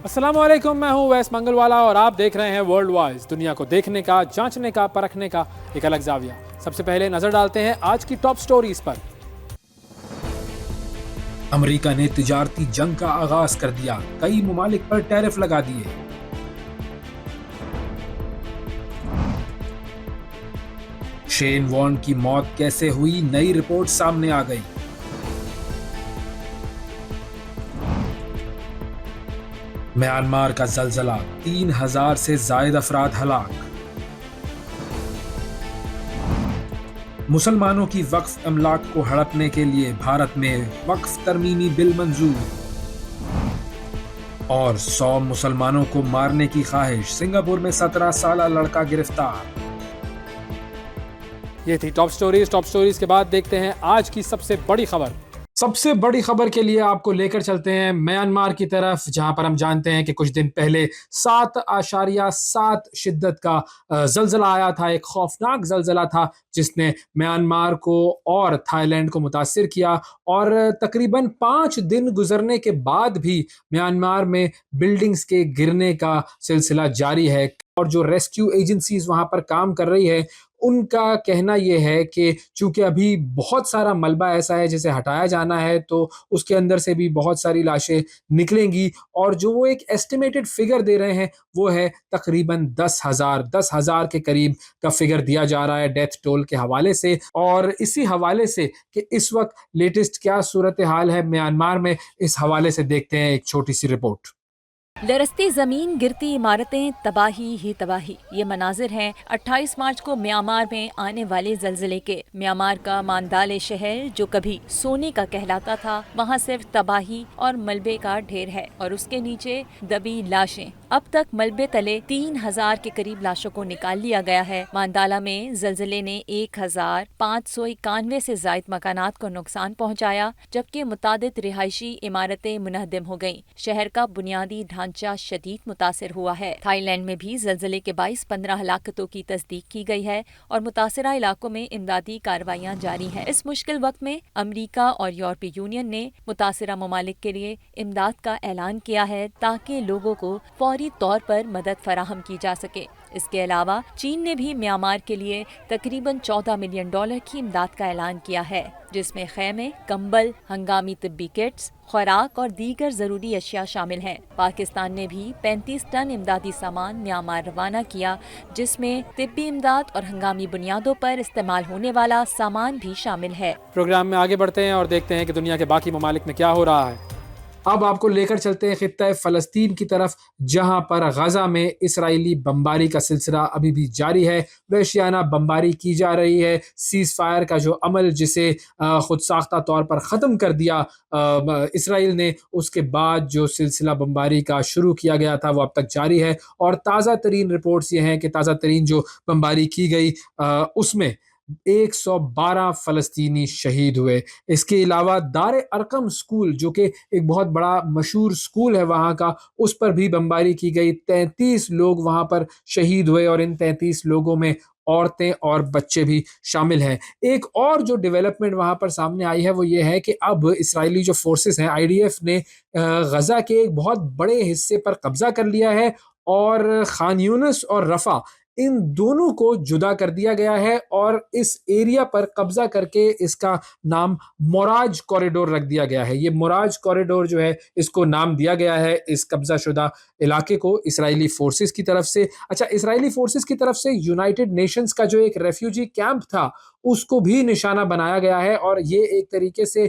अस्सलाम वालेकुम, मैं हूं वैस मंगलवाला और आप देख रहे हैं वर्ल्ड वाइज, दुनिया को देखने का, जांचने का, परखने का एक अलग जाविया। सबसे पहले नजर डालते हैं आज की टॉप स्टोरीज पर। अमेरिका ने तिजारती जंग का आगाज कर दिया, कई ममालिक पर टैरिफ लगा दिए। शेन वॉर्न की मौत कैसे हुई, नई रिपोर्ट सामने आ गई। म्यांमार का जलजला, 3000 से जायद अफराद हलाक। मुसलमानों की वक्फ अमलाक को हड़पने के लिए भारत में वक्फ तरमीमी बिल मंजूर। और 100 मुसलमानों को मारने की ख्वाहिश, सिंगापुर में 17 साल लड़का गिरफ्तार। ये थी टॉप स्टोरीज के बाद देखते हैं आज की सबसे बड़ी खबर। सबसे बड़ी खबर के लिए आपको लेकर चलते हैं म्यांमार की तरफ, जहां पर हम जानते हैं कि कुछ दिन पहले 7.7 शिद्दत का जलजला आया था। एक खौफनाक जलजला था जिसने म्यांमार को और थाईलैंड को मुतासिर किया, और तकरीबन 5 दिन गुजरने के बाद भी म्यांमार में बिल्डिंग्स के गिरने का सिलसिला जारी है। और जो रेस्क्यू एजेंसीज वहां पर काम कर रही है, उनका कहना यह है कि चूंकि अभी बहुत सारा मलबा ऐसा है जिसे हटाया जाना है, तो उसके अंदर से भी बहुत सारी लाशें निकलेंगी। और जो वो एक एस्टिमेटेड फिगर दे रहे हैं वो है तकरीबन 10,000 के करीब का फिगर दिया जा रहा है डेथ टोल के हवाले से। और इसी हवाले से कि इस वक्त लेटेस्ट क्या सूरत हाल है म्यांमार में, इस हवाले से देखते हैं एक छोटी सी रिपोर्ट। लरजती जमीन, गिरती इमारतें, तबाही ही तबाही, ये मनाजिर हैं 28 मार्च को म्यांमार में आने वाले जलजिले के। म्यांमार का मांदाले शहर जो कभी सोने का कहलाता था, वहाँ सिर्फ तबाही और मलबे का ढेर है और उसके नीचे दबी लाशें। अब तक मलबे तले 3000 के करीब लाशों को निकाल लिया गया है। मांदाला में जलजिले ने 1591 से जायद मकानात को नुकसान पहुँचाया, जबकि मुतादिद रिहायशी इमारतें मुनहदम हो गयी। शहर का बुनियादी ढांचा शदीद मुतासिर हुआ है। थाईलैंड में भी जलजिले के 22-15 हलाकतों की तस्दीक की गई है और मुतासिरा इलाकों में इमदादी कार्रवाइयाँ जारी हैं। इस मुश्किल वक्त में अमरीका और यूरोपीय यूनियन ने मुतासिरा ममालिक के लिए इमदाद का ऐलान किया है ताकि लोगों को फौरी तौर पर मदद फराहम की जा सके। इसके अलावा चीन ने भी म्यांमार के लिए तकरीबन $14 मिलियन की इमदाद का ऐलान किया है, जिसमें खैमे, कंबल, हंगामी तिब्बी किट्स, खुराक और दीगर जरूरी अशिया शामिल हैं। पाकिस्तान ने भी 35 टन इमदादी सामान म्यांमार रवाना किया, जिसमें तिब्बी इमदाद और हंगामी बुनियादों पर इस्तेमाल होने वाला सामान भी शामिल है। प्रोग्राम में आगे बढ़ते हैं और देखते हैं कि दुनिया के बाकी ममालिक में क्या हो रहा है। अब आपको लेकर चलते हैं खित्ता फ़लस्तीन की तरफ, जहां पर गजा में इसराइली बमबारी का सिलसिला अभी भी जारी है। वहशियाना बमबारी की जा रही है। सीज़ फायर का जो अमल जिसे खुद साख्ता तौर पर ख़त्म कर दिया इसराइल ने, उसके बाद जो सिलसिला बमबारी का शुरू किया गया था वो अब तक जारी है। और ताज़ा तरीन रिपोर्ट्स ये हैं कि ताज़ा तरीन जो बमबारी की गई उसमें 112 फ़लस्तीनी शहीद हुए। इसके अलावा दार अरकम स्कूल, जो कि एक बहुत बड़ा मशहूर स्कूल है वहाँ का, उस पर भी बमबारी की गई। 33 लोग वहाँ पर शहीद हुए और इन 33 लोगों में औरतें और बच्चे भी शामिल हैं। एक और जो डेवलपमेंट वहाँ पर सामने आई है वो ये है कि अब इसराइली जो फोर्सेस हैं, आईडीएफ ने गजा के एक बहुत बड़े हिस्से पर कब्जा कर लिया है और खान यूनिस और रफा, इन दोनों को जुदा कर दिया गया है और इस एरिया पर कब्जा करके इसका नाम मोराज कॉरिडोर रख दिया गया है। ये मोराज कॉरिडोर जो है, इसको नाम दिया गया है इस कब्जा शुदा इलाके को इसराइली फोर्सेस की तरफ से। अच्छा, इसराइली फोर्सेस की तरफ से यूनाइटेड नेशंस का जो एक रेफ्यूजी कैंप था उसको भी निशाना बनाया गया है। और ये एक तरीके से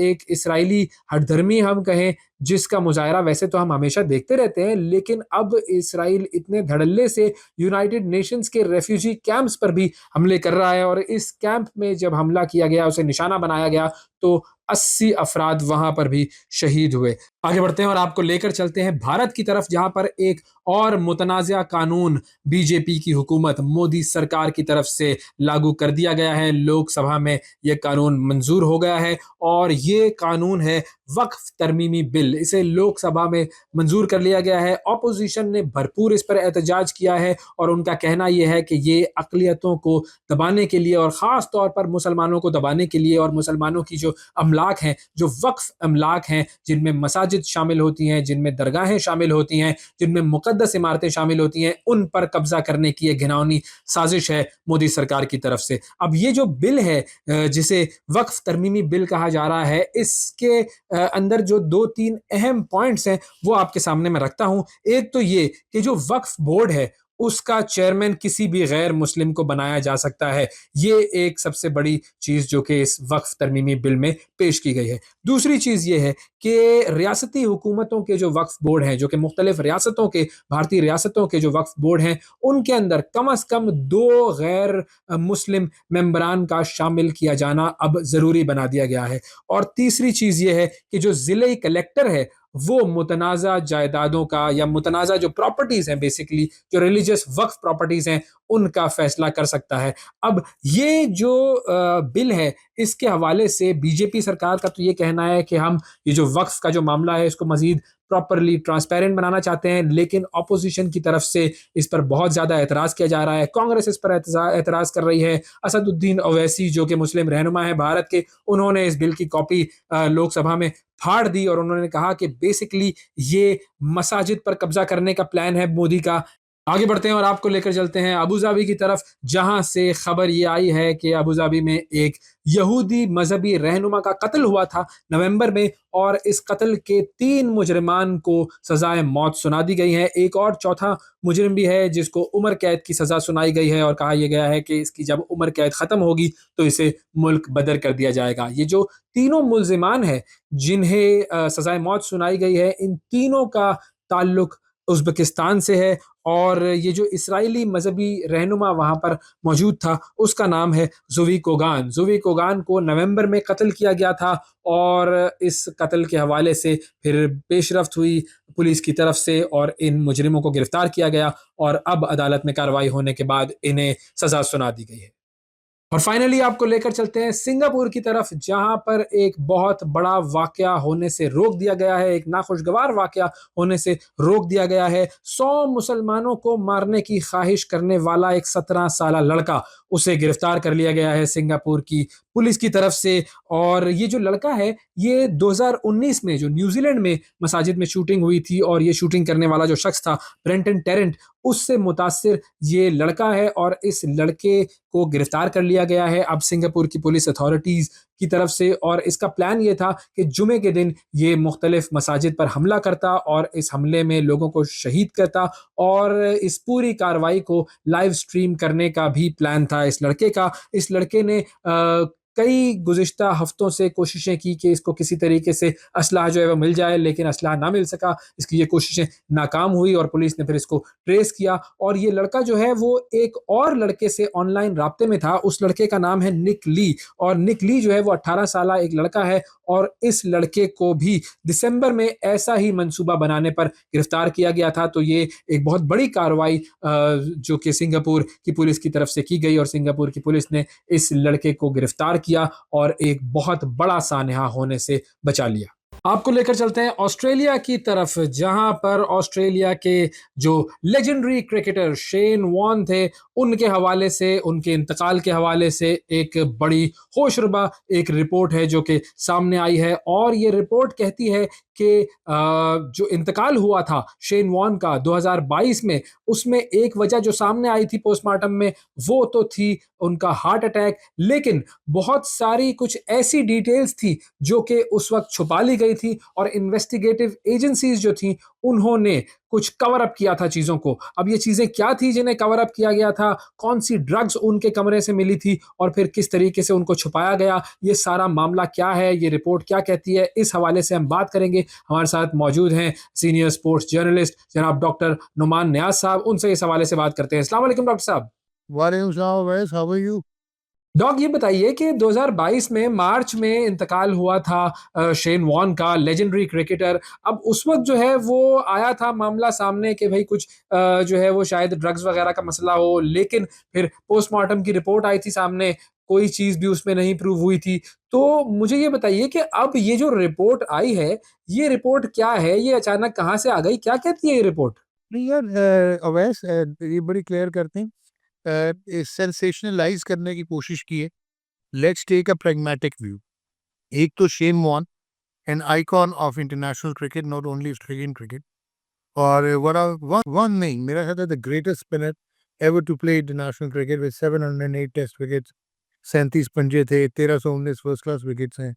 एक इसराइली हठधर्मी हम कहें, जिसका मुजाहरा वैसे तो हम हमेशा देखते रहते हैं, लेकिन अब इसराइल इतने धड़ल्ले से यूनाइटेड नेशंस के रेफ्यूजी कैंप्स पर भी हमले कर रहा है। और इस कैंप में जब हमला किया गया, उसे निशाना बनाया गया, तो 80 अफराद वहां पर भी शहीद हुए। आगे बढ़ते हैं और आपको लेकर चलते हैं भारत की तरफ, जहां पर एक और मुतनाज़ा कानून बीजेपी की हुकूमत, मोदी सरकार की तरफ से लागू कर दिया गया है। लोकसभा में यह कानून मंजूर हो गया है और ये कानून है वक्फ तरमीमी बिल। इसे लोकसभा में मंजूर कर लिया गया है। ऑपोजिशन ने भरपूर इस पर एहतजाज किया है और उनका कहना यह है कि ये अक़लियतों को दबाने के लिए और ख़ास तौर पर मुसलमानों को दबाने के लिए, और मुसलमानों की जो अमलाक हैं, जो वक्फ अमलाक हैं, जिनमें मसाजिद मसाजिद शामिल होती हैं, जिनमें दरगाहें शामिल होती हैं, जिनमें मुकद्दस इमारतें शामिल होती हैं, उन पर कब्जा करने की एक घिनौनी साजिश है मोदी सरकार की तरफ से। अब ये जो बिल है जिसे वक्फ तरमीमी बिल कहा जा रहा है, इसके अंदर जो दो तीन अहम पॉइंट्स हैं वो आपके सामने मैं रखता हूं। एक तो ये कि जो वक्फ बोर्ड है उसका चेयरमैन किसी भी गैर मुस्लिम को बनाया जा सकता है। ये एक सबसे बड़ी चीज जो कि इस वक्फ तरमीमी बिल में पेश की गई है। दूसरी चीज ये है कि रियासती हुकूमतों के जो वक्फ बोर्ड हैं, जो कि मुख्तलिफ रियासतों के, भारतीय रियासतों के जो वक्फ बोर्ड हैं, उनके अंदर कम अज कम दो गैर मुस्लिम मेंबरान का शामिल किया जाना अब जरूरी बना दिया गया है। और तीसरी चीज ये है कि जो जिले कलेक्टर है वो मुतनाज़ा जायदादों का या मुतनाज़ा जो प्रॉपर्टीज हैं, बेसिकली जो रिलीजियस वक्फ प्रॉपर्टीज हैं, उनका फैसला कर सकता है। अब ये जो बिल है इसके हवाले से बीजेपी सरकार का तो ये कहना है कि हम ये जो वक्फ का जो मामला है इसको मजीद प्रॉपरली ट्रांसपेरेंट बनाना चाहते हैं, लेकिन ऑपोजिशन की तरफ से इस पर बहुत ज्यादा एतराज किया जा रहा है। कांग्रेस इस पर एतराज कर रही है। असदुद्दीन ओवैसी जो कि मुस्लिम रहनुमा है भारत के, उन्होंने इस बिल की कॉपी लोकसभा में फाड़ दी और उन्होंने कहा कि बेसिकली ये मसाजिद पर कब्जा करने का प्लान है मोदी का। आगे बढ़ते हैं और आपको लेकर चलते हैं अबू धाबी की तरफ, जहां से खबर ये आई है कि अबू धाबी में एक यहूदी मजहबी रहनुमा का कत्ल हुआ था नवंबर में, और इस कत्ल के 3 मुजरिमान को सजाए मौत सुना दी गई है। एक और चौथा मुजरिम भी है जिसको उम्र कैद की सजा सुनाई गई है और कहा यह गया है कि इसकी जब उम्र कैद खत्म होगी तो इसे मुल्क बदर कर दिया जाएगा। ये जो तीनों मुलजिमान हैं जिन्हें सजाए मौत सुनाई गई है, इन तीनों का ताल्लुक उज्बेकिस्तान से है, और ये जो इस्राएली मजहबी रहनुमा वहां पर मौजूद था उसका नाम है जुवी कोगान। जुवी कोगान को नवंबर में कत्ल किया गया था और इस कत्ल के हवाले से फिर पेशरफ्त हुई पुलिस की तरफ से और इन मुजरिमों को गिरफ्तार किया गया और अब अदालत में कार्रवाई होने के बाद इन्हें सजा सुना दी गई है। और फाइनली आपको लेकर चलते हैं सिंगापुर की तरफ, जहां पर एक बहुत बड़ा वाकया होने से रोक दिया गया है, एक नाखुशगवार वाकया होने से रोक दिया गया है। 100 मुसलमानों को मारने की ख्वाहिश करने वाला एक 17 साल लड़का, उसे गिरफ्तार कर लिया गया है सिंगापुर की पुलिस की तरफ से। और ये जो लड़का है ये 2019 में जो न्यूजीलैंड में मसाजिद में शूटिंग हुई थी, और ये शूटिंग करने वाला जो शख्स था ब्रेंटन टेरेंट, उससे मुतासिर ये लड़का है और इस लड़के को गिरफ्तार कर लिया गया है अब सिंगापुर की पुलिस अथॉरिटीज की तरफ से। और इसका प्लान ये था कि जुमे के दिन ये मुख्तलिफ मसाजिद पर हमला करता और इस हमले में लोगों को शहीद करता, और इस पूरी कार्रवाई को लाइव स्ट्रीम करने का भी प्लान था इस लड़के का। इस लड़के ने कई गुज़िश्ता हफ्तों से कोशिशें की कि इसको किसी तरीके से असलाह जो है वो मिल जाए, लेकिन असलाह ना मिल सका। इसकी ये कोशिशें नाकाम हुई और पुलिस ने फिर इसको ट्रेस किया, और ये लड़का जो है वो एक और लड़के से ऑनलाइन राब्ते में था। उस लड़के का नाम है निक ली, और निक ली जो है वो 18 साल एक लड़का है, और इस लड़के को भी दिसंबर में ऐसा ही मंसूबा बनाने पर गिरफ्तार किया गया था। तो ये एक बहुत बड़ी कार्रवाई जो कि सिंगापुर की पुलिस की तरफ से की गई, और सिंगापुर की पुलिस ने इस लड़के को गिरफ्तार किया और एक बहुत बड़ा सानहा होने से बचा लिया। आपको लेकर चलते हैं ऑस्ट्रेलिया की तरफ, जहां पर ऑस्ट्रेलिया के जो लेजेंडरी क्रिकेटर शेन वॉर्न थे, उनके हवाले से, उनके इंतकाल के हवाले से एक बड़ी होशरुबा एक रिपोर्ट है जो कि सामने आई है। और ये रिपोर्ट कहती है कि जो इंतकाल हुआ था शेन वॉर्न का 2022 में, उसमें एक वजह जो सामने आई थी पोस्टमार्टम में वो तो थी उनका हार्ट अटैक, लेकिन बहुत सारी कुछ ऐसी डिटेल्स थी जो कि उस वक्त छुपा ली गई थी, और इन्वेस्टिगेटिव एजेंसीज जो थी उन्होंने कुछ कवर अप किया था चीजों को। अब ये चीजें क्या थी जिन्हें कवर अप किया गया था, कौन सी ड्रग्स उनके कमरे से मिली थी और फिर किस तरीके से उनको छुपाया गया, ये सारा मामला क्या है, ये रिपोर्ट क्या कहती है, इस हवाले से हम बात करेंगे। हमारे साथ मौजूद हैं सीनियर स्पोर्ट्स जर्नलिस्ट जनाब डॉक्टर नुमान नियाज साहब, उनसे इस हवाले से बात करते हैं। अस्सलाम वालेकुम डॉक्टर साहब। वालेकुम सलाम वैस, हाउ आर यू? डॉग ये बताइए कि 2022 में मार्च में इंतकाल हुआ था शेन वॉर्न का, लेजेंडरी क्रिकेटर। अब उस वक्त जो है वो आया था मामला सामने कि भाई कुछ जो है वो शायद ड्रग्स वगैरह का मसला हो, लेकिन फिर पोस्टमार्टम की रिपोर्ट आई थी सामने, कोई चीज भी उसमें नहीं प्रूव हुई थी। तो मुझे ये बताइए कि अब ये जो रिपोर्ट आई है, ये रिपोर्ट क्या है, ये अचानक कहाँ से आ गई, क्या कहती है ये रिपोर्ट? नहीं यार, अवैस, ये बड़ी क्लियर करते हैं, सेंसेशनलाइज करने की कोशिश की है। Let's take a pragmatic view. एक तो Shane Warne, an icon of international cricket, not only Australian cricket. और one नहीं, मेरा ख्याल है the greatest spinner ever to play international cricket with 708 test wickets, 37 पंजे थे, 1319 फर्स्ट क्लास विकेट्स हैं,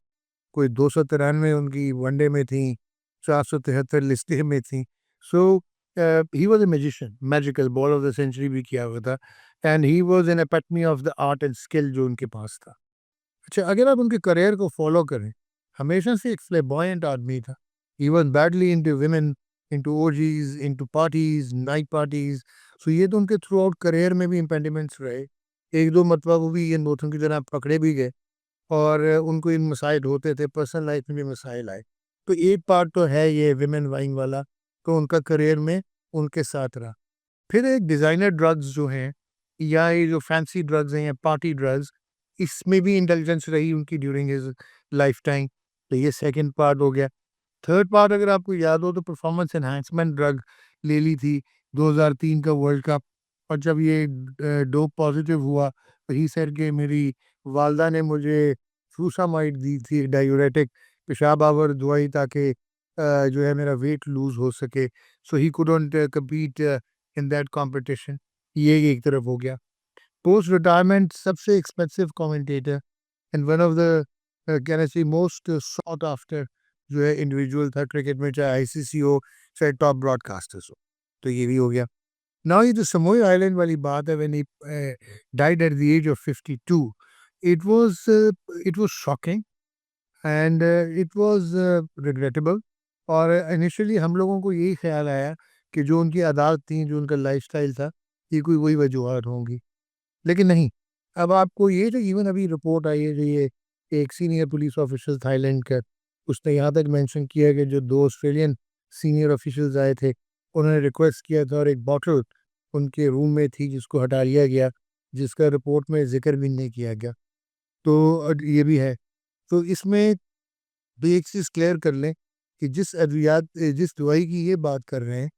कोई 293 उनकी वनडे में थी, 473 लिस्टें में थी. So he was a magician, magical ball of the century भी किया हुआ था, and he was an epitome of the art and skill जो उनके पास था. अच्छा, अगर आप उनके करियर को फॉलो करें, हमेशा से एक फ्लेबॉयंट आदमी था. He was badly into women, into orgies, into parties, night parties. So ये तो उनके थ्रू आउट करियर में भी इम्पेंडिमेंट्स रहे. एक दो मरतबा वो भी इन दोस्तों की तरह पकड़े भी गए और उनको इन मसाइल होते थे, पर्सनल लाइफ में भी मसाइल आए. तो एक पार्ट तो है ये विमेन वाइंग वाला, तो उनका करियर में उनके साथ रहा. फिर एक डिज़ाइनर ड्रग्स जो हैं, या ये जो फैंसी ड्रग्स हैं या पार्टी ड्रग्स, इसमें भी इंटेलिजेंस रही उनकी ड्यूरिंग हिज लाइफ टाइम. तो ये सेकंड पार्ट हो गया. थर्ड पार्ट अगर आपको याद हो तो परफॉर्मेंस एनहांसमेंट ड्रग ले ली थी 2003 का वर्ल्ड कप. और जब ये डोप पॉजिटिव हुआ तो ही सर के मेरी वालदा ने मुझे फ्रूसामाइड दी थी, डायूरेटिक, पेशाब आवर दवाई, ताकि जो है मेरा वेट लूज हो सके. So he couldn't compete in that competition. ये एक तरफ हो गया. पोस्ट रिटायरमेंट सबसे expensive commentator and one of the can I see most sought after जो है इंडिविजुअल था क्रिकेट में, चाहे आईसीसी हो चाहे टॉप ब्रॉडकास्टर्स हो. तो ये भी हो गया. नाउ ये जो समोई आइलैंड वाली बात है, when he died at the age of 52, it was shocking and it was regrettable. और इनिशियली हम लोगों को यही ख्याल आया कि जो उनकी आदत थी, जो उनका लाइफस्टाइल था, ये कोई वही वजूहत होंगी, लेकिन नहीं. अब आपको ये जो इवन अभी रिपोर्ट आई है, जो ये एक सीनियर पुलिस ऑफिसर थाईलैंड का, उसने यहाँ तक मेंशन किया कि जो दो ऑस्ट्रेलियन सीनियर ऑफिशियल्स आए थे, उन्होंने रिक्वेस्ट किया था और एक बॉटल उनके रूम में थी जिसको हटा लिया गया, जिसका रिपोर्ट में जिक्र भी नहीं किया गया. तो ये भी है. तो इसमें भी एक चीज़ क्लियर कर लें कि जिस दवाई की ये बात कर रहे हैं,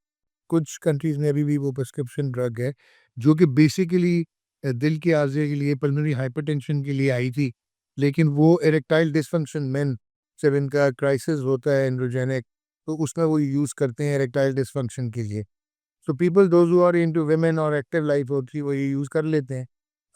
कुछ कंट्रीज़ में अभी भी वो प्रिस्क्रिप्शन ड्रग है, जो कि बेसिकली दिल के आर्जे के लिए, पल्मोनरी हाइपरटेंशन के लिए आई थी. लेकिन वो इरेक्टाइल डिसफंक्शन मेन, जब इनका क्राइसिस होता है एंड्रोजेनिक, तो उसमें वो यूज़ करते हैं इरेक्टाइल डिसफंक्शन के लिए. So people those who are into women और एक्टिव लाइफ होती है, वो ये यूज़ कर लेते हैं.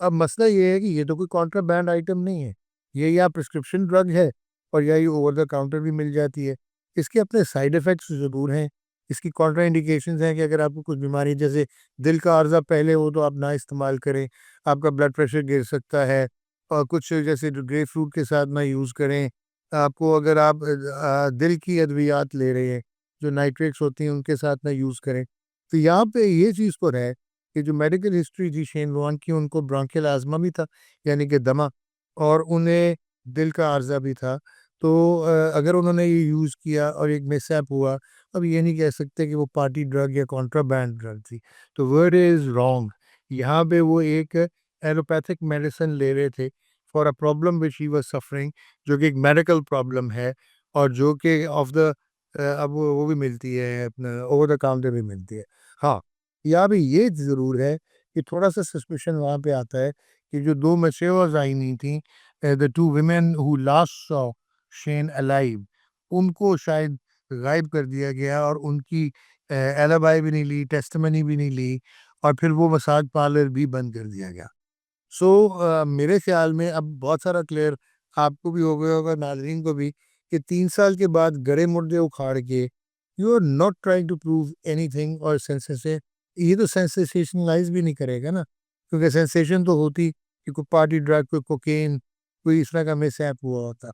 अब मसला ये है कि ये तो कोई कॉन्ट्राबैंड आइटम नहीं है. ये या प्रिस्क्रिप्शन ड्रग है और या ये ओवर द काउंटर भी मिल जाती है. इसके अपने साइड इफ़ेक्ट्स ज़रूर हैं. इसकी कॉन्ट्रा इंडिकेशंस हैं कि अगर आपको कुछ बीमारी जैसे दिल का आर्ज़ा पहले हो तो आप ना इस्तेमाल करें, आपका ब्लड प्रेशर गिर सकता है. और कुछ जैसे जो ग्रेप फ्रूट के साथ ना यूज़ करें. आपको अगर आप दिल की अद्वियात ले रहे हैं, जो नाइट्रेट्स होती हैं, उनके साथ ना यूज़ करें. तो यहाँ पे ये चीज़ तो है कि जो मेडिकल हिस्ट्री थी शेन वॉर्न की, उनको ब्रोंकियल अस्थमा भी था, यानी कि दमा, और उन्हें दिल का आर्ज़ा भी था. तो अगर उन्होंने ये यूज़ किया और एक मिसहैप हुआ, अब ये नहीं कह सकते कि वो पार्टी ड्रग या कॉन्ट्राबैंड ड्रग थी. तो वर्ड इज़ रॉन्ग. यहाँ पे वो एक एलोपैथिक मेडिसिन ले रहे थे for a problem which he was suffering, जो कि एक मेडिकल प्रॉब्लम है और जो कि ऑफ द अब वो भी मिलती है, अपना ओवर द काउंटर भी मिलती है. हाँ, यहाँ पे ये ज़रूर है कि थोड़ा-सा सस्पिशन वहाँ पे आता है कि जो 2 मैच्योर्स आई हुई थी, the 2 women who last saw Shane alive, उनको शायद गायब कर दिया गया और उनकी एलिबाई भी नहीं ली, टेस्टिमनी भी नहीं ली, और फिर वो मसाज पार्लर भी बंद कर दिया गया. सो मेरे ख्याल में अब बहुत सारा क्लियर आपको भी हो गया होगा, नाज़रीन को भी, कि 3 साल के बाद गड़े मुर्दे उखाड़ के you are not trying to prove anything, और सेंसेशन ये तो सेंसेशनलाइज़ भी नहीं करेगा ना, क्योंकि सेंसेशन तो होती कि कोई पार्टी ड्रग, कोई कोकेन, कोई इस तरह का मिसहैप हुआ होता.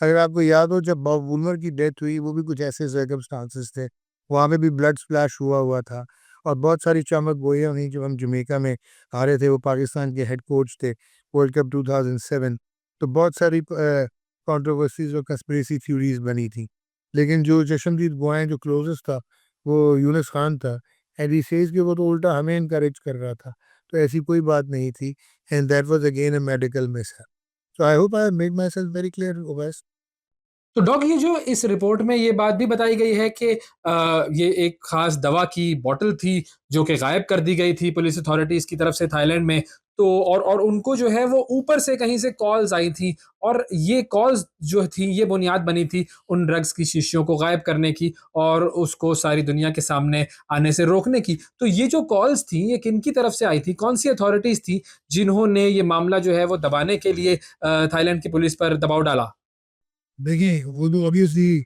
अगर आपको याद हो जब बॉब वुलमर की डेथ हुई, वो भी कुछ ऐसे सर्कमस्टांसेस थे, वहाँ पे भी ब्लड स्प्लैश हुआ हुआ था. और बहुत सारी चमक गोइयाँ हुई जब हम जमैका में आ रहे थे, वो पाकिस्तान के हेड कोच थे वर्ल्ड कप 2007. तो बहुत सारी कंट्रोवर्सीज और कंस्पिरेसी थ्योरीज बनी थी. लेकिन जो चशमदीद गोएं जो क्लोजेस्ट था, वो यूनुस खान था, एंड ही सेज कि वो तो उल्टा हमें इनकरेज कर रहा था. तो ऐसी कोई बात नहीं थी, and that was again a medical mishap. So I hope I made my self very clear. Owais. तो डॉग, ये जो इस रिपोर्ट में ये बात भी बताई गई है कि ये एक खास दवा की बॉटल थी जो कि गायब कर दी गई थी पुलिस अथॉरिटीज की तरफ से थाईलैंड में, तो और उनको जो है वो ऊपर से कहीं से कॉल्स आई थी और ये कॉल्स जो थी ये बुनियाद बनी थी उन ड्रग्स की शीशियों को गायब करने की और उसको सारी दुनिया के सामने आने से रोकने की। तो ये जो कॉल्स थी ये किनकी तरफ से आई थी? कौन-सी अथॉरिटीज़ थी जिन्होंने ये मामला जो है वो दबाने के लिए थाईलैंड की पुलिस पर दबाव डाला? देखिए, वो तो ऑब्वियसली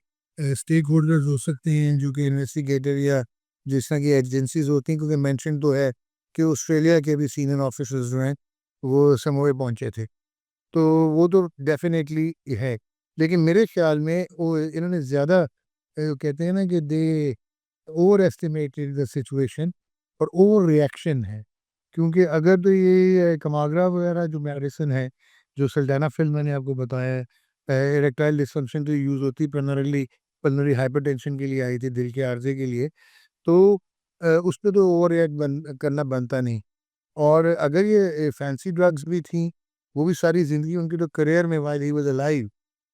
स्टेक होल्डर्स हो सकते हैं जो कि इन्वेस्टिगेटर या जिस तरह की एजेंसीज़ होती हैं, क्योंकि मेंशन तो है कि ऑस्ट्रेलिया के भी सीनियर ऑफिसर्स जो हैं, वो समोए पहुँचे थे। तो वो तो डेफ़िनेटली है। लेकिन मेरे ख़्याल में वो इन्होंने ज़्यादा कहते हैं ना कि दे ओवर एस्टिमेटेड द सिचुएशन और ओवर रिएक्शन है। क्योंकि अगर तो ये कमाग्रा वगैरह जो मेडिसिन है, जो सल्डाना फ़िल्म मैंने आपको बताया है, इरेक्टाइल डिस्फंक्शन तो यूज़ होती है प्राइमरीली पल्मोनरी हाइपरटेंशन के लिए आई थी, दिल के आर्ज़े के लिए। तो उस पे तो ओवर रिएक्ट करना बनता नहीं। और अगर ये फैंसी ड्रग्स भी थी, वो भी सारी ज़िंदगी उनकी तो करियर में व्हाइल ही वाज़ अलाइव,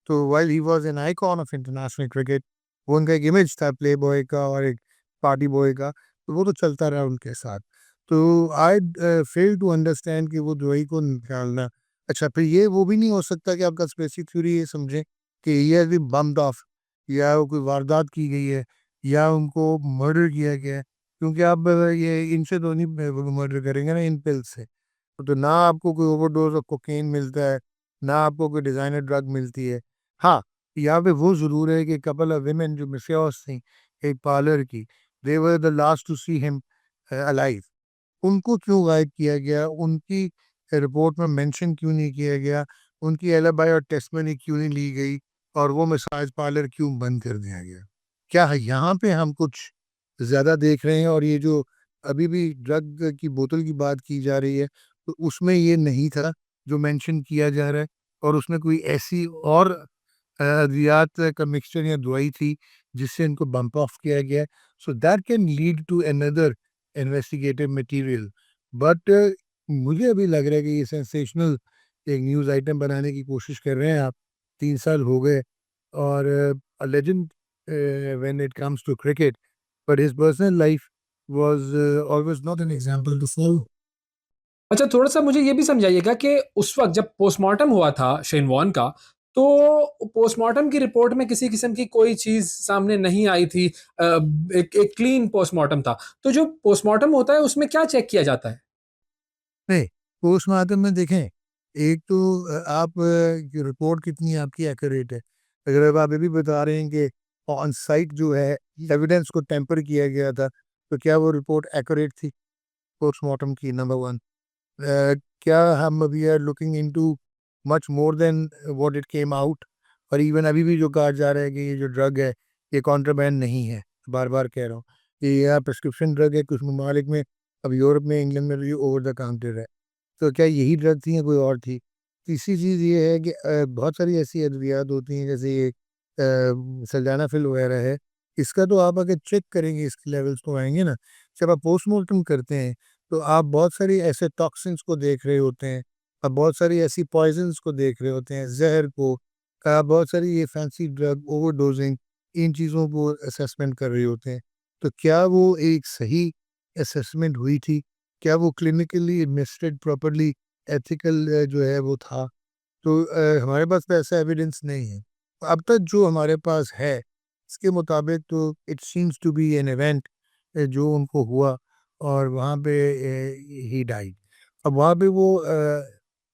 तो while he was an icon of international cricket, वो उनका एक इमेज था प्लेबॉय का और एक पार्टी बॉय का, तो वो तो चलता रहा उनके साथ। तो आई फेल टू अंडरस्टैंड कि वो द्रोही को निकालना। अच्छा, फिर ये वो भी नहीं हो सकता कि आपका स्पेसिफिक थ्योरी ये समझें कि ये हैज़ बीन बम्प्ड ऑफ या वो कोई वारदात की गई है या उनको मर्डर किया गया है। क्योंकि आप ये इनसे तो नहीं मर्डर करेंगे ना इन पिल्स से। तो ना आपको कोई ओवरडोज़ ऑफ कोकेन मिलता है, ना आपको कोई डिज़ाइनर ड्रग मिलती है। हाँ, यहाँ पे वो ज़रूर है कि कपल ऑफ वुमेन जो मिसेस थीं, एक पार्लर की, they were the last to see him alive. उनको क्यों गायब किया गया? उनकी रिपोर्ट में मेंशन क्यों नहीं किया गया? उनकी एलिबाई और टेस्टिमनी क्यों नहीं ली गई? और वो मसाज पार्लर क्यों बंद कर दिया गया? क्या यहाँ पे हम कुछ ज़्यादा देख रहे हैं? और ये जो अभी भी ड्रग की बोतल की बात की जा रही है, तो उसमें ये नहीं था जो मेंशन किया जा रहा है और उसमें कोई ऐसी और अद्वियात का मिक्सचर या दवाई थी जिससे इनको बम्प ऑफ किया गया है। So that can lead to another investigative material. But मुझे अभी लग रहा है कि ये सेंसेशनल एक न्यूज़ आइटम बनाने की कोशिश कर रहे हैं आप। 3 साल हो गए और a legend when it comes to cricket, but his personal life was always not an example to follow. अच्छा, थोड़ा-सा मुझे ये भी समझाइएगा कि उस वक़्त जब पोस्टमार्टम हुआ था शेन वॉर्न का, तो पोस्टमार्टम की रिपोर्ट में किसी किस्म की कोई चीज़ सामने नहीं आई थी। एक एक क्लीन पोस्टमार्टम था। तो जो पोस्टमार्टम होता है उसमें क्या चेक किया जाता है? नहीं, पोस्टमार्टम में देखें, एक तो आप की रिपोर्ट कितनी आपकी एक्यूरेट है। अगर अब आप ये भी बता रहे हैं कि ऑन साइट जो है एविडेंस को टेम्पर किया गया था, तो क्या वो रिपोर्ट एक्यूरेट थी पोस्टमार्टम की? नंबर 1। क्या हम we are looking into much more than what it came out? और इवन अभी भी जो कहा जा रहा है कि ये जो ड्रग है, ये कॉन्ट्राबैंड नहीं है, बार-बार कह रहा हूँ। ये या प्रिस्क्रिप्शन ड्रग है कुछ ममालिक में, अब यूरोप में, इंग्लैंड में तो ये ओवर द काउंटर है। तो क्या यही ड्रग थी या कोई और थी? तीसरी चीज़ ये है कि बहुत सारी ऐसी अद्वियात होती हैं जैसे ये सल्डानाफिल वगैरह है, इसका तो आप अगर चेक करेंगे इसके लेवल्स तो आएँगे ना, जब आप पोस्टमार्टम करते हैं, तो आप बहुत सारी ऐसे टॉक्सिन्स को देख रहे होते हैं, आप बहुत सारी ऐसी पॉइज़न्स को देख रहे होते हैं, ज़हर को, बहुत सारी ये फैंसी ड्रग ओवरडोज़िंग, इन चीज़ों को असेसमेंट कर रहे होते हैं। तो क्या वो एक सही असेसमेंट हुई थी? क्या वो क्लिनिकली एडमिनिस्ट्रेड प्रॉपर्ली एथिकल जो है वो था? तो हमारे पास तो ऐसा एविडेंस नहीं है। अब तक जो हमारे पास है, इसके मुताबिक तो it seems to be an event जो उनको हुआ और वहाँ पे ही डाइड। अब वहाँ पे वो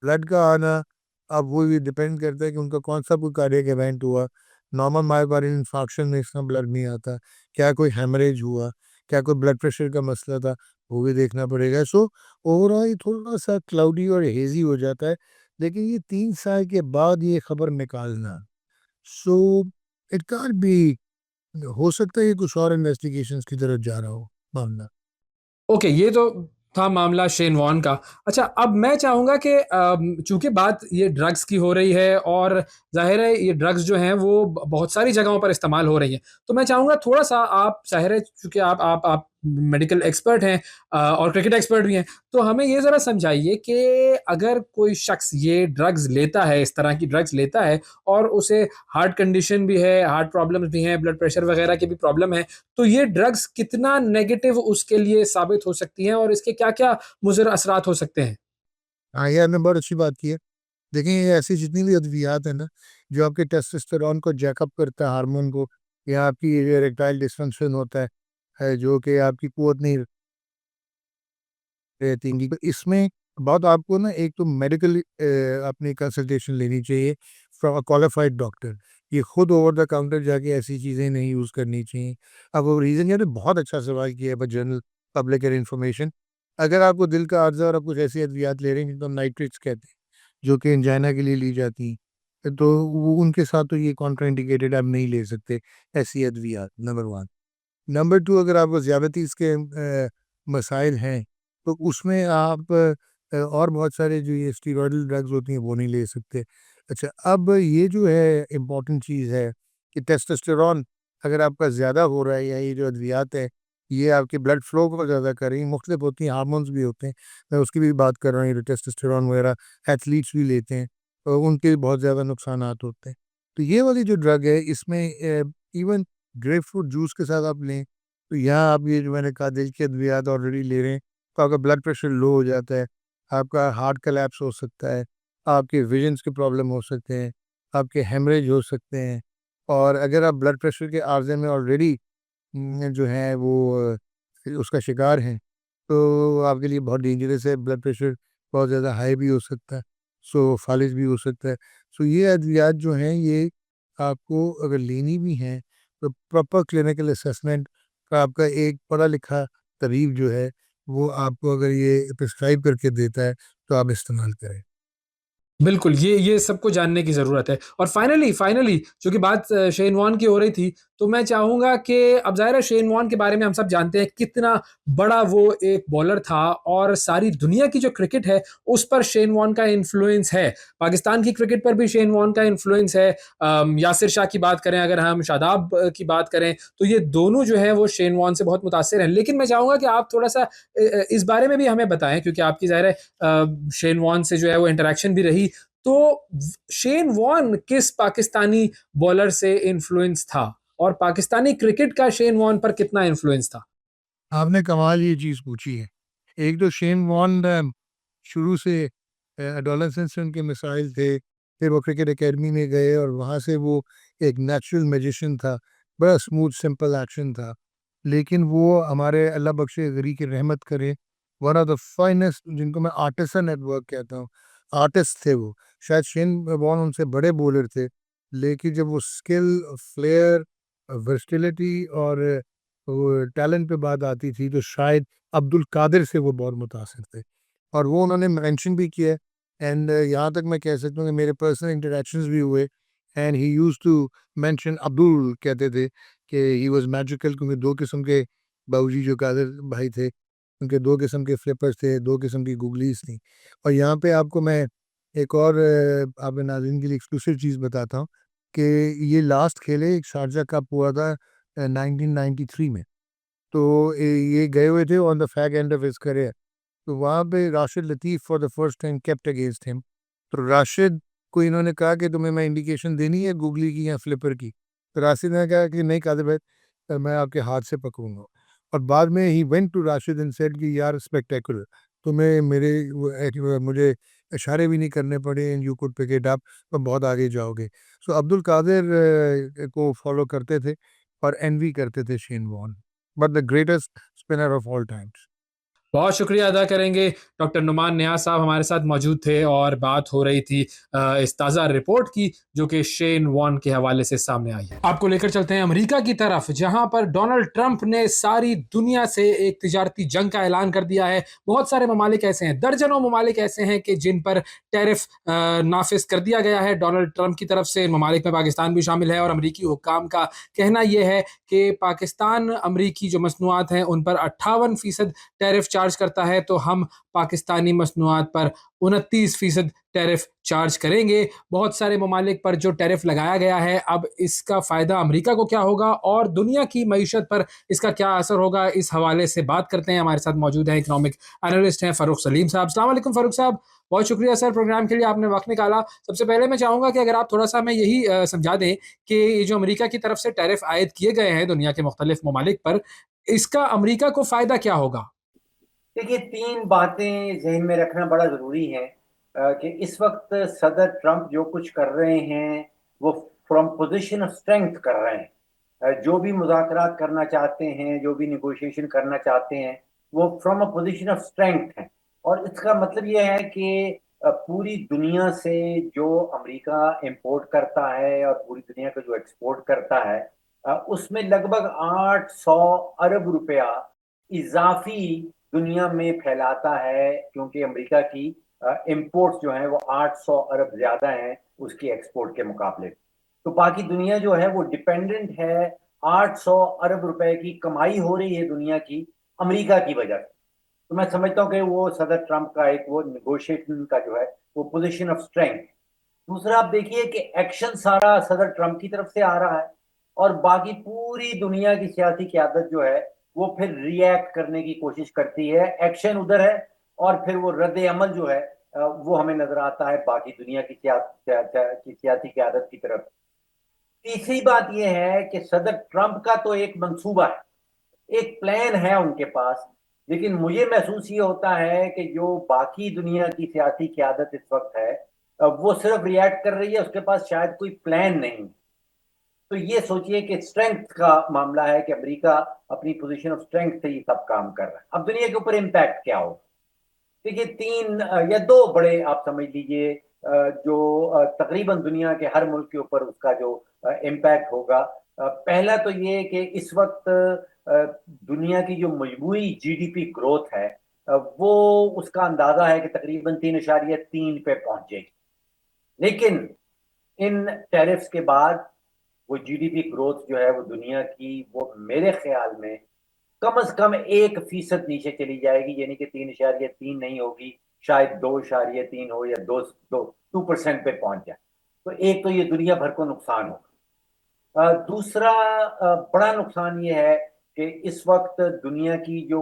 ब्लड का आना, अब वो ये डिपेंड करता है कि उनका कौन-सा कोई कार्डियक इवेंट हुआ। नॉर्मल मायोकार्डियल इंफार्क्शन में इसका ब्लड नहीं आता। क्या कोई हेमरेज हुआ? क्या कोई ब्लड प्रेशर का मसला था? वो भी देखना पड़ेगा। सो ओवरऑल ये थोड़ा-सा क्लाउडी और हेज़ी हो जाता है। लेकिन ये 3 साल के बाद ये खबर निकालना, सो इट कांट बी, हो सकता है ये कुछ और इन्वेस्टिगेशंस की तरफ जा रहा हो मामला। ओके, ये तो था मामला शेन वॉर्न का। अच्छा, अब मैं चाहूँगा कि चूँकि बात ये ड्रग्स की हो रही है और ज़ाहिर है ये ड्रग्स जो हैं वो बहुत सारी जगहों पर इस्तेमाल हो रही हैं। तो मैं चाहूँगा थोड़ा-सा आप ज़ाहिर है चूँकि आप मेडिकल एक्सपर्ट हैं और क्रिकेट एक्सपर्ट भी हैं, तो हमें ये ज़रा समझाइए कि अगर कोई शख्स ये ड्रग्स लेता है, इस तरह की ड्रग्स लेता है और उसे हार्ट कंडीशन भी है, हार्ट प्रॉब्लम्स भी हैं, ब्लड प्रेशर वगैरह की भी प्रॉब्लम है, तो ये ड्रग्स कितना नेगेटिव उसके लिए साबित हो सकती हैं और इसके क्या-क्या मुज़र असरात हो सकते हैं? हाँ, ये आपने बहुत अच्छी बात की है। देखें, ये ऐसी जितनी भी अद्वियात है ना, जो आपके टेस्टोस्टेरोन को जैकअप करता है, हार्मोन को, या आपकी इरेक्टाइल डिसफंक्शन होता है, जो कि आपकी कुवत नहीं रहती है, तो इसमें बहुत आपको ना एक तो मेडिकल अपनी कंसल्टेशन लेनी चाहिए फ्रॉम अ क्वालिफाइड डॉक्टर। ये खुद ओवर द काउंटर जाके ऐसी चीज़ें नहीं यूज़ करनी चाहिए। अब वो रीज़न, यार बहुत अच्छा सवाल किया है जनरल पब्लिक एंड इन्फॉर्मेशन। अगर आपको दिल का अर्जा और आप कुछ ऐसी अद्वियात ले रहे हैं जिनको हम नाइट्रेट्स कहते हैं, जो कि एंजाइना के लिए ली जाती हैं, तो वो उनके साथ तो ये कॉन्ट्राइंडिकेटेड, आप नहीं ले सकते ऐसी अद्वियात, नंबर 1। नंबर 2, अगर आपको ज़्यादतीस के मसाइल हैं, तो उसमें आप और बहुत सारे जो ये स्टीरॉयडल ड्रग्स होती हैं, वो नहीं ले सकते। अच्छा, अब ये जो है इम्पॉर्टेंट चीज़ है कि टेस्टोस्टेरोन अगर आपका ज़्यादा हो रहा है, या ये जो अद्वियात है, ये आपके ब्लड फ्लो को ज़्यादा कर रही हैं, मुख्तलिफ होती हैं, हार्मोन्स भी होते हैं, मैं उसकी भी बात कर रहा हूँ, ये टेस्टोस्टेरोन वगैरह एथलीट्स भी लेते हैं, तो उनके भी बहुत ज़्यादा नुकसानात होते हैं। तो ये वाली जो ड्रग है, इसमें इवन ग्रेपफ्रूट जूस के साथ आप लें, तो यहाँ आप ये जो मैंने कहा, दिल की अद्वियात ऑलरेडी ले रहे हैं, तो आपका ब्लड प्रेशर लो हो जाता है, आपका हार्ट कोलैप्स हो सकता है, आपके विजन्स के प्रॉब्लम हो सकते हैं, आपके हेमरेज हो सकते हैं। और अगर आप ब्लड प्रेशर के आर्ज़े में ऑलरेडी जो है वो उसका शिकार हैं, तो आपके लिए बहुत डेंजरस है, ब्लड प्रेशर बहुत ज़्यादा हाई भी हो सकता है, सो फालिज भी हो सकता है। सो ये अद्वियात जो हैं, ये आपको अगर लेनी भी हैं, तो प्रॉपर क्लिनिकल असेसमेंट का आपका एक पढ़ा लिखा तबीब जो है, वो आपको अगर ये प्रिस्क्राइब करके देता है, तो आप इस्तेमाल करें। बिल्कुल, ये सबको जानने की ज़रूरत है। और फाइनली चूँकि बात शेन वॉर्न की हो रही थी, तो मैं चाहूँगा कि अब ज़ाहिर है शेन वॉर्न के बारे में हम सब जानते हैं कितना बड़ा वो एक बॉलर था और सारी दुनिया की जो क्रिकेट है, उस पर शेन वॉर्न का इन्फ्लुएंस है। पाकिस्तान की क्रिकेट पर भी शेन वॉर्न का इन्फ्लुएंस है। यासिर शाह की बात करें, अगर हम शादाब की बात करें, तो ये दोनों जो हैं वो शेन वॉर्न से बहुत मुतासिर हैं। लेकिन मैं चाहूँगा कि आप थोड़ा-सा इस बारे में भी हमें बताएँ, क्योंकि आपकी ज़ाहिर है शेन वॉर्न से जो है वो इंटरैक्शन भी रही। तो शेन वॉर्न किस पाकिस्तानी बॉलर से इन्फ्लुएंस था और पाकिस्तानी क्रिकेट का शेन वॉर्न पर कितना इन्फ्लुएंस था? आपने कमाल ये चीज़ पूछी है। एक तो शेन वॉर्न शुरू से एडोलेसेंस से उनके मिसाइल थे, फिर वो क्रिकेट अकेडमी में गए और वहाँ से वो एक नेचुरल मैजिशियन था, बड़ा स्मूथ सिंपल एक्शन था। लेकिन वो हमारे अल्लाह बख्शे गरी की रहमत करे, वन ऑफ द फाइनेस्ट, जिनको मैं आर्टिसन एट वर्क कहता हूँ, आर्टिस्ट थे वो। शायद शेन वॉर्न उनसे बड़े बॉलर थे, लेकिन जब वो स्किल, फ्लेयर, वर्सटिलिटी और वो टैलेंट पे बात आती थी, तो शायद अब्दुल कादिर से वो बहुत मुतासिर थे, और वो उन्होंने मेंशन भी किया है। एंड यहाँ तक मैं कह सकता हूँ कि मेरे पर्सनल इंटरेक्शंस भी हुए, and he used to mention, Abdul कहते थे कि ही वाज मैजिकल, क्योंकि दो किस्म के बाबूजी जो कादिर भाई थे, उनके दो किस्म के फ्लिपर्स थे, दो किस्म की गूगलीज थी। और यहाँ पे आपको मैं एक और आपके नाज़रीन के लिए एक्सक्लूसिव चीज़ बताता हूँ कि ये लास्ट खेले एक शारजा कप हुआ था 1993 में। तो ये गए हुए थे on the fag end of his career, तो वहाँ पे Rashid Latif for the first time kept against him. तो राशिद को इन्होंने कहा कि तुम्हें मैं इंडिकेशन देनी है गूगली की या फ्लिपर की? तो राशिद ने कहा कि नहीं कादिर भाई, मैं आपके हाथ से पकड़ूँगा। और बाद में he went to Rashid and said कि यार स्पेक्टेकुलर, तुम्हें मेरे मुझे इशारे भी नहीं करने पड़े, and you could pick it up, तुम बहुत आगे जाओगे। सो अब्दुल कादिर को फॉलो करते थे और एनवी करते थे Shane Warne, but the greatest spinner of all times. बहुत शुक्रिया अदा करेंगे। डॉक्टर नुमान नियाज़ साहब हमारे साथ मौजूद थे और बात हो रही थी इस ताज़ा रिपोर्ट की जो कि शेन वॉर्न के हवाले से सामने आई है। आपको लेकर चलते हैं अमेरिका की तरफ, जहां पर डोनाल्ड ट्रंप ने सारी दुनिया से एक तिजारती जंग का ऐलान कर दिया है। बहुत सारे ममालिक ऐसे हैं, दर्जनों ममालिक ऐसे हैं कि जिन पर टैरिफ नाफिज कर दिया गया है डोनाल्ड ट्रंप की तरफ से। इन ममालिक में पाकिस्तान भी शामिल है और अमरीकी हुक्काम का कहना यह है कि पाकिस्तान अमरीकी जो मसनूआत हैं उन पर 58% टैरिफ चार्ज करता है, तो हम पाकिस्तानी मसनूआत पर 29% टैरिफ चार्ज करेंगे। बहुत सारे ममालिक पर जो टैरिफ लगाया गया है, अब इसका फ़ायदा अमेरिका को क्या होगा और दुनिया की मईशत पर इसका क्या असर होगा, इस हवाले से बात करते हैं। हमारे साथ मौजूद हैं इकनॉमिक एनालिस्ट हैं फ़ारूक सलीम साहब। अस्सलाम वालेकुम फ़ारूक साहब, बहुत शुक्रिया सर प्रोग्राम के लिए आपने वक्त निकाला। सबसे पहले मैं चाहूँगा कि अगर आप थोड़ा सा हमें यही समझा दें कि ये जो अमेरिका की तरफ से टैरिफ आयद किए गए हैं दुनिया के मुख्तलिफ ममालिक पर, इसका अमेरिका को फ़ायदा क्या होगा? देखिए, 3 बातें ज़हन में रखना बड़ा ज़रूरी है। कि इस वक्त सदर ट्रंप जो कुछ कर रहे हैं वो फ्रॉम पोजीशन ऑफ स्ट्रेंथ कर रहे हैं। जो भी मुज़ाकरात करना चाहते हैं, जो भी निगोशिएशन करना चाहते हैं, वो from a position of strength है। और इसका मतलब ये है कि पूरी दुनिया से जो अमेरिका इंपोर्ट करता है और पूरी दुनिया को जो एक्सपोर्ट करता है, उसमें लगभग 800 अरब रुपया इजाफी दुनिया में फैलाता है, क्योंकि अमेरिका की इंपोर्ट्स जो हैं वो 800 अरब ज्यादा हैं उसकी एक्सपोर्ट के मुकाबले। तो बाकी दुनिया जो है वो डिपेंडेंट है, 800 अरब रुपए की कमाई हो रही है दुनिया की अमेरिका की वजह से। तो मैं समझता हूँ कि वो सदर ट्रंप का एक वो निगोशिएशन का जो है वो पोजीशन ऑफ स्ट्रेंथ। दूसरा आप देखिए कि एक्शन सारा सदर ट्रंप की तरफ से आ रहा है, और बाकी पूरी दुनिया की सियासी क्यादत जो है वो फिर रिएक्ट करने की कोशिश करती है। एक्शन उधर है और फिर वो रद्द अमल जो है वो हमें नजर आता है बाकी दुनिया की सियासी क्यादत की तरफ। तीसरी बात यह है कि सदर ट्रंप का तो एक मंसूबा है, एक प्लान है उनके पास, लेकिन मुझे महसूस ये होता है कि जो बाकी दुनिया की सियासी क्यादत इस वक्त है वो सिर्फ रिएक्ट कर रही है, उसके पास शायद कोई प्लान नहीं। तो ये सोचिए कि स्ट्रेंथ का मामला है कि अमेरिका अपनी पोजीशन ऑफ स्ट्रेंथ से ये सब काम कर रहा है। अब दुनिया के ऊपर इम्पैक्ट क्या होगा? देखिए, तीन या दो बड़े आप समझ लीजिए जो तकरीबन दुनिया के हर मुल्क के ऊपर उसका जो इम्पैक्ट होगा। पहला तो ये कि इस वक्त दुनिया की जो मजमूई जीडीपी ग्रोथ है वो उसका अंदाजा है कि तकरीबन 3.3 पे पहुंचेगी। लेकिन इन टैरिफ्स के बाद वो जीडीपी ग्रोथ जो है वो दुनिया की वो मेरे ख्याल में कम से कम 1% नीचे चली जाएगी, यानी कि 3.3 नहीं होगी, शायद 2.3 हो या 2% पे पहुंच जाए। तो एक तो ये दुनिया भर को नुकसान होगा। दूसरा बड़ा नुकसान ये है कि इस वक्त दुनिया की जो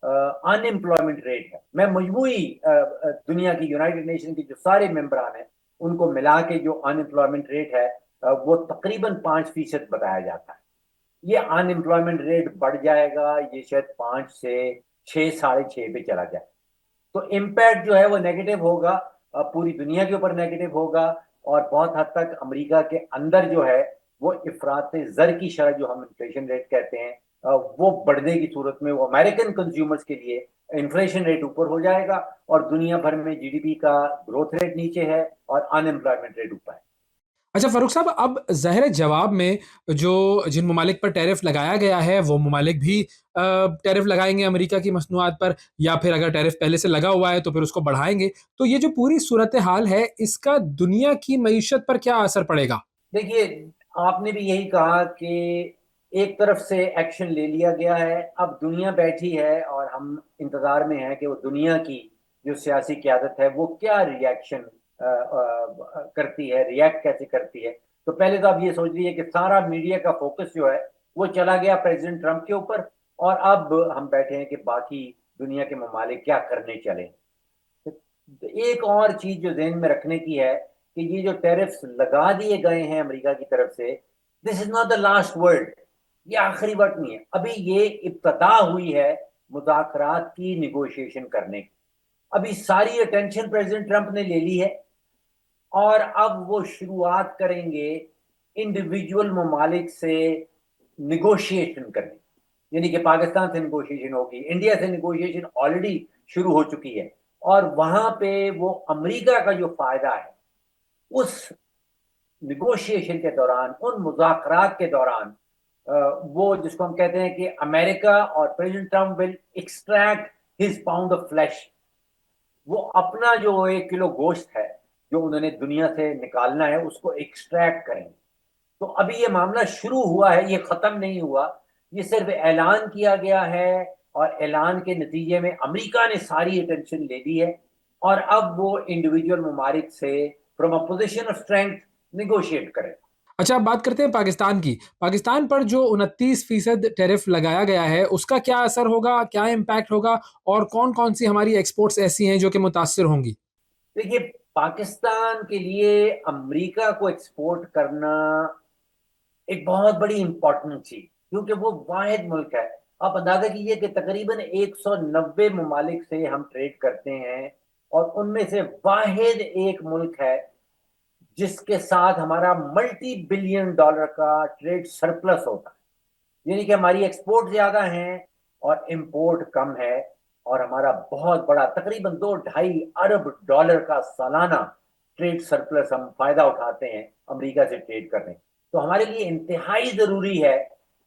अनएम्प्लॉयमेंट रेट है, मैं मजमूई दुनिया की यूनाइटेड नेशन के जो सारे मेंबरान हैं उनको मिला के जो अनएम्प्लॉयमेंट रेट है वो तकरीबन 5% बताया जाता है। ये अनएम्प्लॉयमेंट रेट बढ़ जाएगा, ये शायद 5 से 6, 6.5 पे चला जाए। तो इम्पैक्ट जो है वो नेगेटिव होगा, पूरी दुनिया के ऊपर नेगेटिव होगा, और बहुत हद तक अमेरिका के अंदर जो है वो इफरात जर की शरह जो हम इन्फ्लेशन रेट कहते हैं वो बढ़ने की सूरत में वो अमेरिकन कंज्यूमर्स के लिए इन्फ्लेशन रेट ऊपर हो जाएगा, और दुनिया भर में जीडीपी का ग्रोथ रेट नीचे है और अनएम्प्लॉयमेंट रेट ऊपर है। अच्छा फ़ारूक साहब, अब ज़ाहिर जवाब में जो जिन ममालिक पर टैरिफ लगाया गया है वो ममालिक भी टैरिफ लगाएंगे अमेरिका की मसनूआत पर, या फिर अगर टैरिफ पहले से लगा हुआ है तो फिर उसको बढ़ाएंगे। तो ये जो पूरी सूरत हाल है इसका दुनिया की मईशत पर क्या असर पड़ेगा? देखिए, आपने भी यही कहा कि एक तरफ से एक्शन ले लिया गया है, अब दुनिया बैठी है और हम इंतजार में हैं कि वो दुनिया की जो सियासी क्यादत है वो क्या रिएक्शन करती है, रिएक्ट कैसे करती है। तो पहले तो आप ये सोच लीजिए कि सारा मीडिया का फोकस जो है वो चला गया प्रेसिडेंट ट्रंप के ऊपर, और अब हम बैठे हैं कि बाकी दुनिया के ममालिक क्या करने चले। एक और चीज जो ध्यान में रखने की है कि ये जो टैरिफ्स लगा दिए गए हैं अमेरिका की तरफ से, this is not the last word, ये आखिरी वक्त नहीं है। अभी ये इब्तदा हुई है मुज़ाकरात की, निगोशिएशन करने की। अभी सारी अटेंशन प्रेसिडेंट ट्रंप ने ले ली है, और अब वो शुरुआत करेंगे इंडिविजुअल ममालिक से निगोशिएशन करने, यानी कि पाकिस्तान से निगोशिएशन होगी, इंडिया से निगोशिएशन ऑलरेडी शुरू हो चुकी है, और वहां पे वो अमेरिका का जो फायदा है उस निगोशिएशन के दौरान, उन मुज़ाकरात के दौरान वो जिसको हम कहते हैं कि अमेरिका और president Trump will extract his pound of flash, वो अपना जो 1 किलो गोश्त है जो उन्होंने दुनिया से निकालना है उसको एक्सट्रैक्ट करेंगे। तो अभी ये मामला शुरू हुआ है, ये खत्म नहीं हुआ, ये सिर्फ ऐलान किया गया है, और ऐलान के नतीजे में अमेरिका ने सारी अटेंशन ले ली है, और अब वो इंडिविजुअल ममालिक से from a position of strength negotiate करेगा। अच्छा, अब बात करते हैं पाकिस्तान की। पाकिस्तान पर जो 29% टैरिफ लगाया गया है उसका क्या असर होगा, क्या इम्पैक्ट होगा, और कौन-कौन सी हमारी एक्सपोर्ट्स ऐसी हैं जो कि मुतासिर होंगी? देखिए, पाकिस्तान के लिए अमेरिका को एक्सपोर्ट करना एक बहुत बड़ी इंपॉर्टेंट चीज, क्योंकि वो वाहिद मुल्क है। आप अंदाजा कीजिए कि तकरीबन 190 ममालिक से हम ट्रेड करते हैं, और उनमें से वाहिद एक मुल्क है जिसके साथ हमारा मल्टी बिलियन डॉलर का ट्रेड सरप्लस होता है, यानी कि हमारी एक्सपोर्ट ज्यादा है और इंपोर्ट कम है, और हमारा बहुत बड़ा तकरीबन 2-2.5 अरब डॉलर का सालाना ट्रेड सरप्लस हम फायदा उठाते हैं अमेरिका से ट्रेड करने। तो हमारे लिए इंतहाई जरूरी है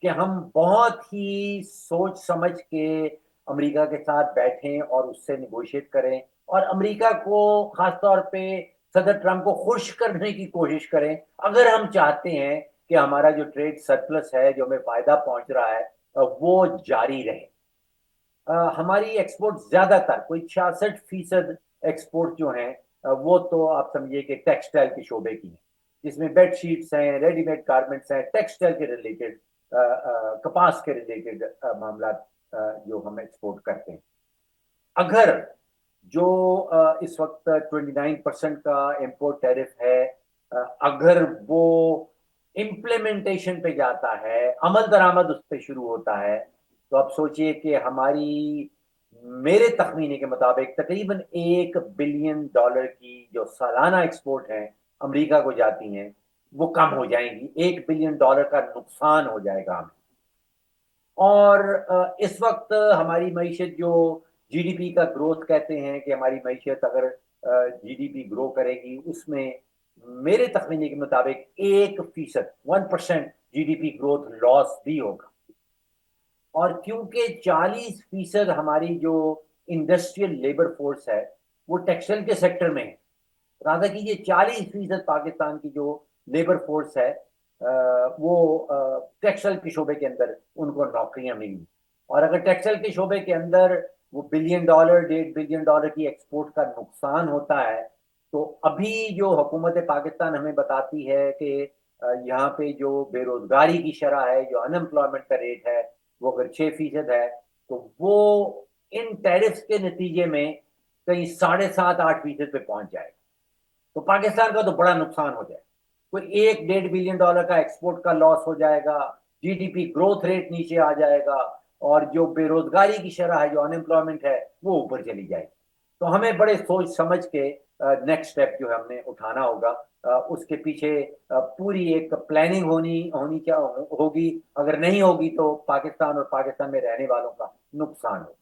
कि हम बहुत ही सोच समझ के अमेरिका के साथ बैठें और उससे निगोशिएट करें, और अमेरिका को खासतौर पे सदर ट्रंप को खुश करने की कोशिश करें, अगर हम चाहते हैं कि हमारा जो ट्रेड सरप्लस है, जो हमें फायदा पहुंच रहा है, वो जारी रहे। हमारी एक्सपोर्ट ज्यादातर कोई 66% एक्सपोर्ट जो है वो तो आप समझिए कि टेक्सटाइल के शोबे की है, जिसमें बेडशीट्स हैं, रेडीमेड गारमेंट्स हैं, टेक्सटाइल के रिलेटेड, कपास के रिलेटेड मामला जो हम एक्सपोर्ट करते हैं। अगर जो इस वक्त 29% का इंपोर्ट टैरिफ है, अगर वो इम्प्लीमेंटेशन पे जाता है, अमल दरामद उस पर शुरू होता है, तो आप सोचिए कि हमारी, मेरे तखमीने के मुताबिक तकरीबन $1 बिलियन की जो सालाना एक्सपोर्ट है अमेरिका को जाती हैं, वो कम हो जाएंगी। $1 बिलियन का नुकसान हो जाएगा हमें। और इस वक्त हमारी मईशत जो जीडीपी का ग्रोथ कहते हैं कि हमारी मईशत अगर जीडीपी ग्रो करेगी, उसमें मेरे तखमीने के मुताबिक 1% 1% जीडीपी ग्रोथ लॉस भी होगा। और क्योंकि 40% हमारी जो इंडस्ट्रियल लेबर फोर्स है वो टेक्सटाइल के सेक्टर में है, राधा कीजिए 40% पाकिस्तान की जो लेबर फोर्स है वो टेक्सटाइल के शोबे के अंदर उनको नौकरियां मिली। और अगर टेक्सटाइल के शोबे के अंदर वो $1 बिलियन 1.5 बिलियन की एक्सपोर्ट का नुकसान होता है, तो अभी जो हुकूमत पाकिस्तान हमें बताती है कि यहाँ पे जो बेरोजगारी की शरह है, जो अनएम्प्लॉयमेंट का रेट है, वो अगर 6% है, तो वो इन टैरिफ्स के नतीजे में कहीं 7.5-8% पे पहुंच जाएगा। तो पाकिस्तान का तो बड़ा नुकसान हो जाएगा, कोई $1-1.5 बिलियन का एक्सपोर्ट का लॉस हो जाएगा, जीडीपी ग्रोथ रेट नीचे आ जाएगा, और जो बेरोजगारी की शरह है, जो अनएम्प्लॉयमेंट है, वो ऊपर चली जाएगी। तो हमें बड़े सोच समझ के नेक्स्ट स्टेप जो है हमने उठाना होगा। उसके पीछे पूरी एक प्लानिंग होनी होनी क्या होगी, अगर नहीं होगी तो पाकिस्तान और पाकिस्तान में रहने वालों का नुकसान होगा।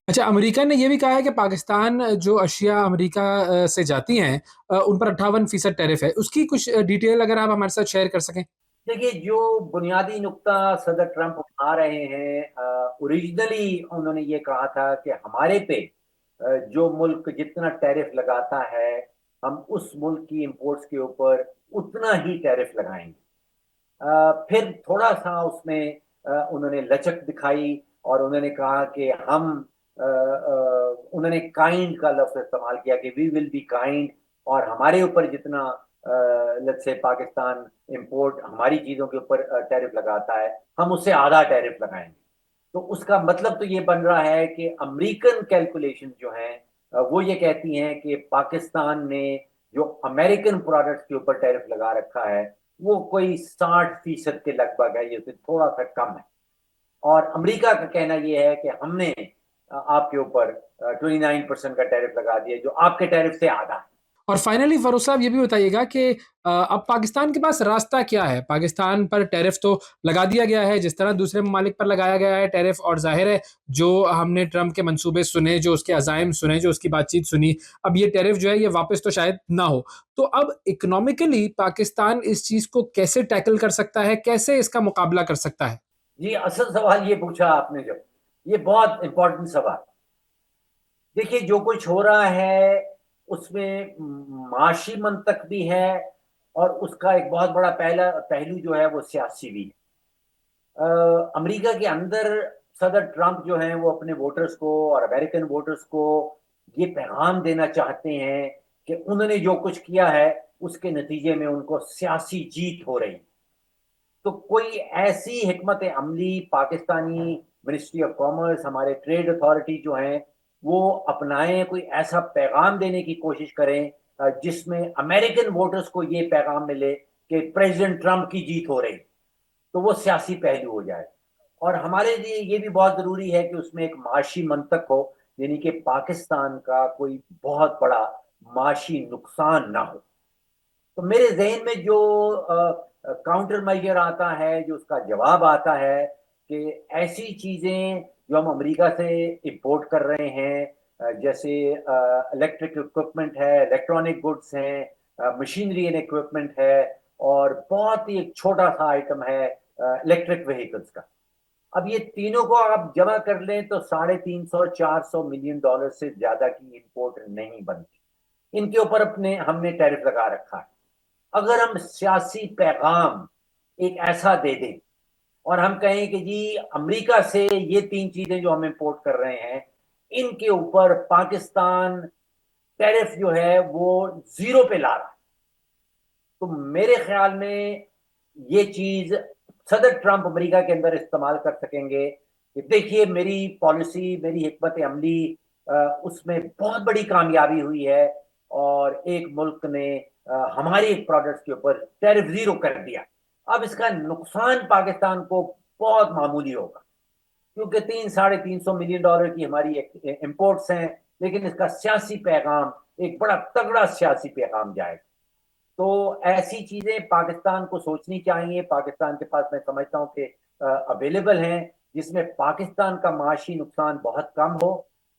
अच्छा, अमेरिका ने ये भी कहा है कि पाकिस्तान जो अशिया अमेरिका से जाती हैं उन पर 58% टैरिफ है। उसकी कुछ डिटेल अगर आप हमारे साथ शेयर कर सकें। देखिए, जो बुनियादी नुक्ता सदर ट्रंप उठा रहे हैं, ओरिजिनली उन्होंने ये कहा था कि हमारे पे जो मुल्क जितना टैरिफ लगाता है, हम उस मुल्क की इंपोर्ट्स के ऊपर उतना ही टैरिफ लगाएंगे। फिर थोड़ा सा उसमें उन्होंने लचक दिखाई और उन्होंने कहा कि हम उन्होंने काइंड का लफ्ज इस्तेमाल किया कि वी विल बी काइंड, और हमारे ऊपर जितना लेट्स से पाकिस्तान इंपोर्ट हमारी चीजों के ऊपर टैरिफ लगाता है, हम उससे आधा टैरिफ लगाएंगे। तो उसका मतलब तो ये बन रहा है कि अमेरिकन कैलकुलेशन जो है वो ये कहती हैं कि पाकिस्तान ने जो अमेरिकन प्रोडक्ट्स के ऊपर टैरिफ लगा रखा है वो कोई 60% के लगभग है, ये से थोड़ा सा कम है। और अमेरिका का कहना यह है कि हमने आपके ऊपर 29% का टैरिफ लगा दिया, जो आपके टैरिफ से आधा है। और फाइनली फरूख साहब ये भी बताइएगा कि अब पाकिस्तान के पास रास्ता क्या है। पाकिस्तान पर टैरिफ तो लगा दिया गया है जिस तरह दूसरे ममालिक पर लगाया गया है टैरिफ, और जाहिर है जो हमने ट्रंप के मंसूबे सुने, जो उसके अजायम सुने, जो उसकी बातचीत सुनी, अब ये टैरिफ जो है ये वापस तो शायद ना हो। तो अब इकोनॉमिकली पाकिस्तान इस चीज को कैसे टैकल कर सकता है, कैसे इसका मुकाबला कर सकता है? जी, असल सवाल ये पूछा आपने, जो ये बहुत इंपॉर्टेंट सवाल। देखिए, जो कुछ हो रहा है उसमें माशी मंतक भी है, और उसका एक बहुत बड़ा पहला पहलू जो है वो सियासी भी है। अमेरिका के अंदर सदर ट्रंप जो है वो अपने वोटर्स को और अमेरिकन वोटर्स को ये पैगाम देना चाहते हैं कि उन्होंने जो कुछ किया है उसके नतीजे में उनको सियासी जीत हो रही। तो कोई ऐसी हिकमत अमली पाकिस्तानी मिनिस्ट्री ऑफ कॉमर्स, हमारे ट्रेड अथॉरिटी जो हैं, वो अपनाएं, कोई ऐसा पैगाम देने की कोशिश करें जिसमें अमेरिकन वोटर्स को ये पैगाम मिले कि प्रेसिडेंट ट्रंप की जीत हो रही, तो वो सियासी पहलू हो जाए। और हमारे लिए ये भी बहुत जरूरी है कि उसमें एक माशी मंतक हो यानी कि पाकिस्तान का कोई बहुत बड़ा माशी नुकसान ना हो। तो मेरे जहन में जो काउंटर मेजर आता है, जो उसका जवाब आता है कि ऐसी चीजें जो हम अमेरिका से इंपोर्ट कर रहे हैं, जैसे इलेक्ट्रिक इक्विपमेंट है, इलेक्ट्रॉनिक गुड्स हैं, मशीनरी एंड इक्विपमेंट है, और बहुत ही एक छोटा सा आइटम है इलेक्ट्रिक व्हीकल्स का। अब ये तीनों को आप जमा कर लें तो $350-400 मिलियन से ज्यादा की इंपोर्ट नहीं बनती। इनके ऊपर अपने हमने टैरिफ लगा रखा है। अगर हम सियासी पैगाम एक ऐसा दे दें और हम कहें कि जी अमेरिका से ये 3 चीजें जो हम इंपोर्ट कर रहे हैं, इनके ऊपर पाकिस्तान टैरिफ जो है वो 0 पे ला रहा है, तो मेरे ख्याल में ये चीज सदर ट्रंप अमेरिका के अंदर इस्तेमाल कर सकेंगे कि देखिए मेरी पॉलिसी, मेरी हिकमत अमली, उसमें बहुत बड़ी कामयाबी हुई है और एक मुल्क ने हमारी प्रोडक्ट्स के ऊपर टैरिफ 0 कर दिया। अब इसका नुकसान पाकिस्तान को बहुत मामूली होगा, क्योंकि $300-350 मिलियन की हमारी इंपोर्ट्स हैं, लेकिन इसका सियासी पैगाम एक बड़ा तगड़ा सियासी पैगाम जाएगा। तो ऐसी चीजें पाकिस्तान को सोचनी चाहिए। पाकिस्तान के पास मैं समझता हूँ कि अवेलेबल हैं जिसमें पाकिस्तान का माशी नुकसान बहुत कम हो,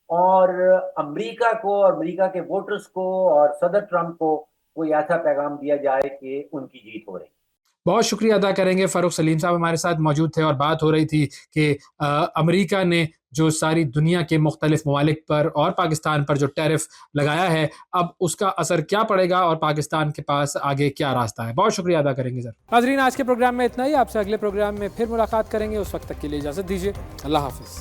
और अमेरिका को और अमेरिका के वोटर्स को और सदर ट्रंप को कोई ऐसा पैगाम दिया जाए कि उनकी जीत हो रही। बहुत शुक्रिया अदा करेंगे। फ़ारूक सलीम साहब हमारे साथ मौजूद थे और बात हो रही थी कि अमेरिका ने जो सारी दुनिया के मुख्तलिफ ममालिक पर और पाकिस्तान पर जो टैरिफ लगाया है, अब उसका असर क्या पड़ेगा और पाकिस्तान के पास आगे क्या रास्ता है। बहुत शुक्रिया अदा करेंगे सर। नाज़रीन, आज के प्रोग्राम में इतना ही। आपसे अगले प्रोग्राम में फिर मुलाकात करेंगे। उस वक्त तक के लिए इजाज़त दीजिए। अल्लाह हाफ़िज़।